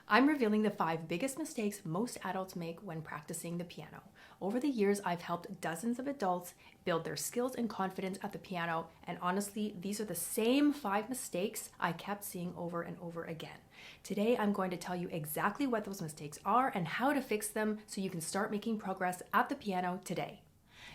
I'm revealing the 5 biggest mistakes most adults make when practicing the piano. Over the years, I've helped dozens of adults build their skills and confidence at the piano, and honestly, these are the same 5 mistakes I kept seeing over and over again. Today, I'm going to tell you exactly what those mistakes are and how to fix them so you can start making progress at the piano today.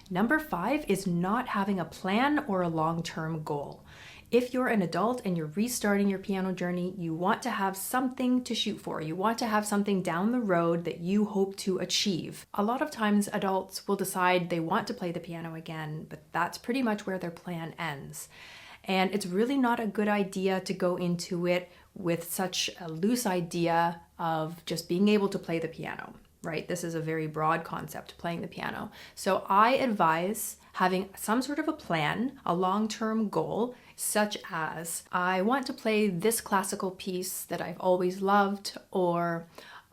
Number 5 is not having a plan or a long-term goal. If you're an adult and you're restarting your piano journey, you want to have something to shoot for. You want to have something down the road that you hope to achieve. A lot of times adults will decide they want to play the piano again, but that's pretty much where their plan ends. And it's really not a good idea to go into it with such a loose idea of just being able to play the piano, right? This is a very broad concept, playing the piano. So I advise having some sort of a plan, a long-term goal, such as I want to play this classical piece that I've always loved, or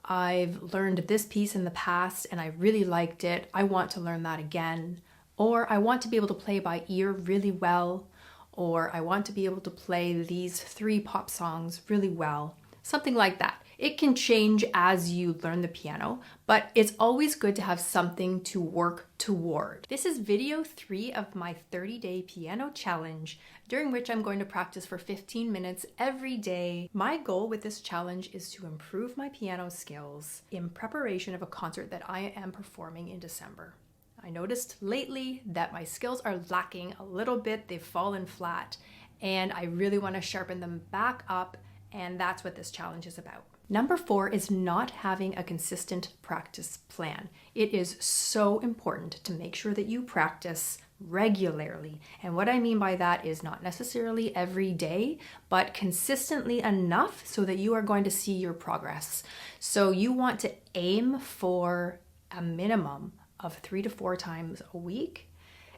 I've learned this piece in the past and I really liked it. I want to learn that again. Or I want to be able to play by ear really well, or I want to be able to play these 3 pop songs really well. Something like that. It can change as you learn the piano, but it's always good to have something to work toward. This is video 3 of my 30-day piano challenge, during which I'm going to practice for 15 minutes every day. My goal with this challenge is to improve my piano skills in preparation of a concert that I am performing in December. I noticed lately that my skills are lacking a little bit. They've fallen flat, and I really want to sharpen them back up, and that's what this challenge is about. Number 4 is not having a consistent practice plan. It is so important to make sure that you practice regularly. And what I mean by that is not necessarily every day, but consistently enough so that you are going to see your progress. So you want to aim for a minimum of 3 to 4 times a week.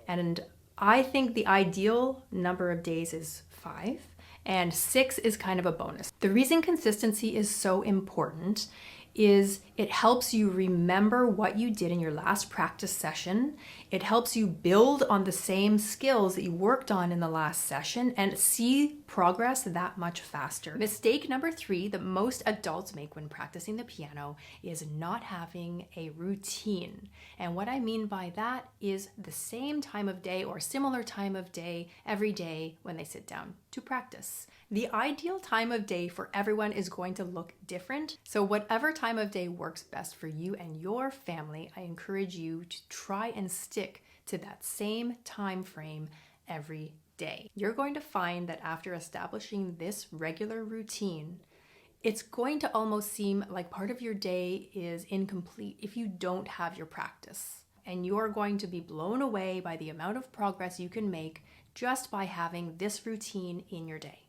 And I think the ideal number of days is 5. And 6 is kind of a bonus. The reason consistency is so important is it helps you remember what you did in your last practice session. It helps you build on the same skills that you worked on in the last session and see progress that much faster. Mistake number 3 that most adults make when practicing the piano is not having a routine. And what I mean by that is the same time of day or similar time of day every day when they sit down to practice. The ideal time of day for everyone is going to look different. So whatever time of day works best for you and your family, I encourage you to try and stick to that same time frame every day. You're going to find that after establishing this regular routine, it's going to almost seem like part of your day is incomplete if you don't have your practice. And you're going to be blown away by the amount of progress you can make just by having this routine in your day.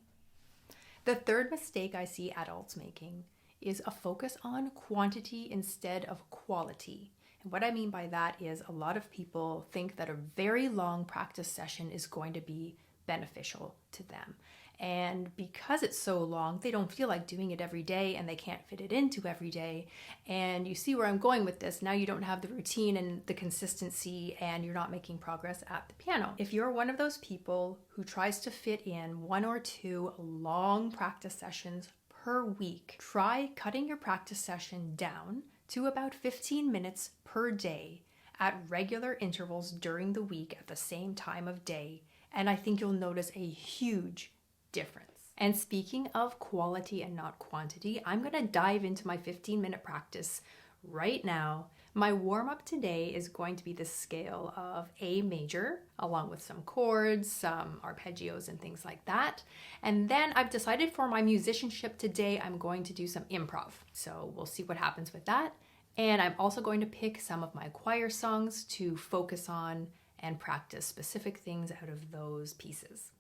The third mistake I see adults making is a focus on quantity instead of quality. And what I mean by that is a lot of people think that a very long practice session is going to be beneficial to them. And because it's so long, they don't feel like doing it every day and they can't fit it into every day. And you see where I'm going with this. Now you don't have the routine and the consistency and you're not making progress at the piano. If you're one of those people who tries to fit in 1 or 2 long practice sessions per week, try cutting your practice session down to about 15 minutes per day at regular intervals during the week at the same time of day. And I think you'll notice a huge difference. And speaking of quality and not quantity, I'm going to dive into my 15-minute practice right now. My warm-up today is going to be the scale of A major, along with some chords, some arpeggios and things like that. And then I've decided for my musicianship today, I'm going to do some improv. So we'll see what happens with that. And I'm also going to pick some of my choir songs to focus on and practice specific things out of those pieces.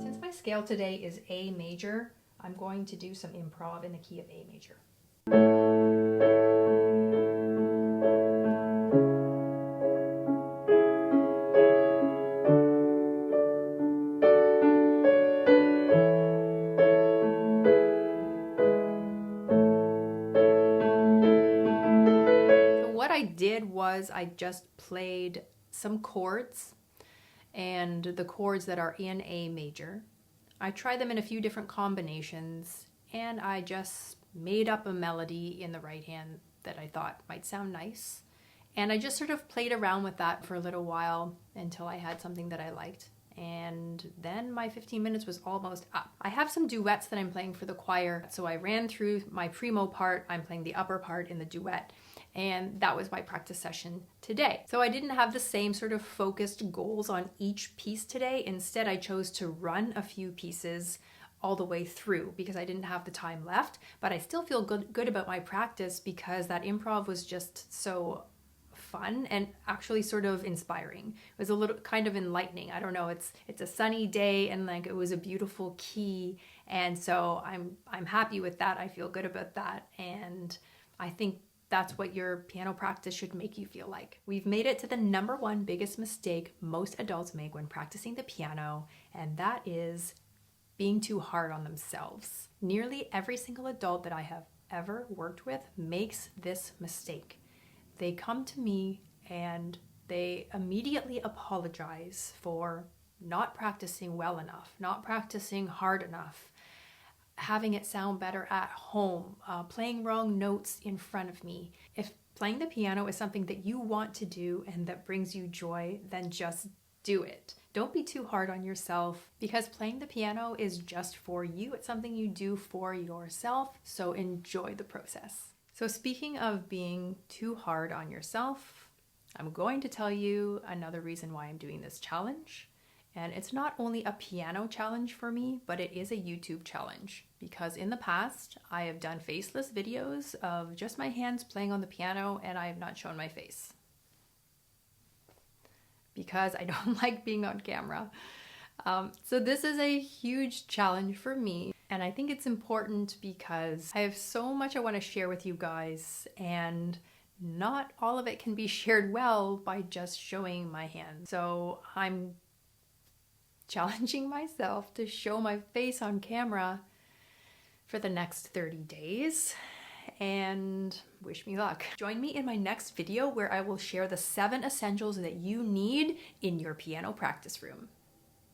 Since my scale today is A major, I'm going to do some improv in the key of A major. I did was I just played some chords and the chords that are in A major. I tried them in a few different combinations, and I just made up a melody in the right hand that I thought might sound nice. And I just sort of played around with that for a little while until I had something that I liked. And then my 15 minutes was almost up. I have some duets that I'm playing for the choir. So I ran through my primo part. I'm playing the upper part in the duet. And that was my practice session today. So I didn't have the same sort of focused goals on each piece today. Instead, I chose to run a few pieces all the way through because I didn't have the time left. But I still feel good about my practice because that improv was just so fun and actually sort of inspiring. It was a little kind of enlightening. I don't know, it's a sunny day and like it was a beautiful key, and so I'm happy with that. I feel good about that, and I think that's what your piano practice should make you feel like. We've made it to the number one biggest mistake most adults make when practicing the piano, and that is being too hard on themselves. Nearly every single adult that I have ever worked with makes this mistake. They come to me and they immediately apologize for not practicing well enough, not practicing hard enough, having it sound better at home, playing wrong notes in front of me. If playing the piano is something that you want to do and that brings you joy, then just do it. Don't be too hard on yourself because playing the piano is just for you. It's something you do for yourself, so enjoy the process. So speaking of being too hard on yourself, I'm going to tell you another reason why I'm doing this challenge. And it's not only a piano challenge for me, but it is a YouTube challenge. Because in the past, I have done faceless videos of just my hands playing on the piano and I have not shown my face. Because I don't like being on camera. So this is a huge challenge for me. And I think it's important because I have so much I want to share with you guys, and not all of it can be shared well by just showing my hands. So I'm challenging myself to show my face on camera for the next 30 days. And wish me luck. Join me in my next video where I will share the 7 essentials that you need in your piano practice room.